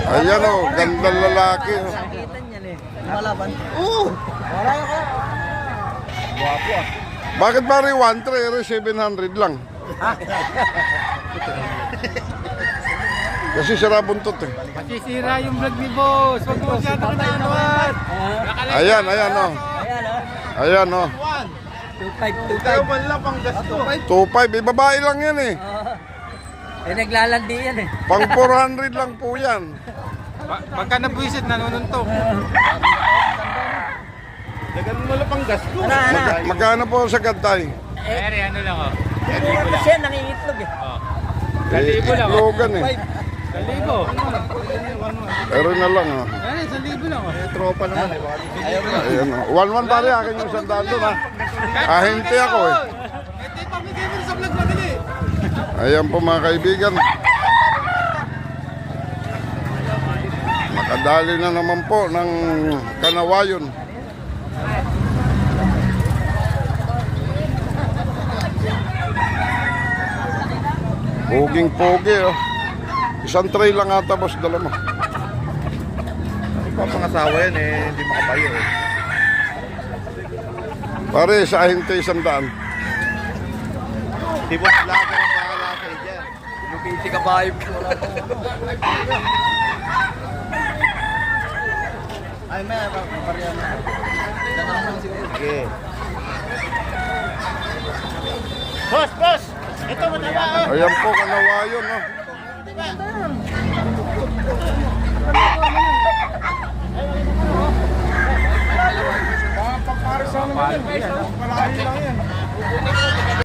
Ayan o, gandang lalaki. Oh. Sakitan yan eh. Malaban. Oo. Wala ka. Guwapo ah. Bakit pare 1.3, 700 lang? Kasi sira buntot eh. Masisira yung vlog ni boss. Huwag mo siya nakinanuan. Ayan, ayan o. Ayan oh. Ayan o. 2.5, 2.5. Kaya wala pang gasto. 2.5, babae lang yan eh. Eh naglalandi yan eh. Pang 400 lang po yan. Pagka nabuisit, nanununtok. Dagan mo wala pang gasto. Ano? Magkano po sa gantay? Ere, ano lang oh. Mura pa siya, nangingitlog eh. Logan eh. 1,000. Pero na lang oh. Ere, 1,000 lang oh. Tropa naman eh. Ayan o. 1-1 pare, akin yung sandaan doon ha. Ahente ako eh. Ito yung pamigay mo sa vlog madali. Ayan po mga kaibigan. Nakadali na naman po ng kanawayon. Poging-pogi oh. Isang tray lang ata boss, dala mo. Papangasawa yan eh, hindi makapayo eh. Pare, sa ahente 100. Di boss vlogger ang bahala kayo dyan. Lupiti ka bayog ka. Ay, may pariyan na. Sige. Boss! Ito mataba oh. Ayan po, kanawayon oh. Pang-pares lang naman yan. Pang-pares lang yan.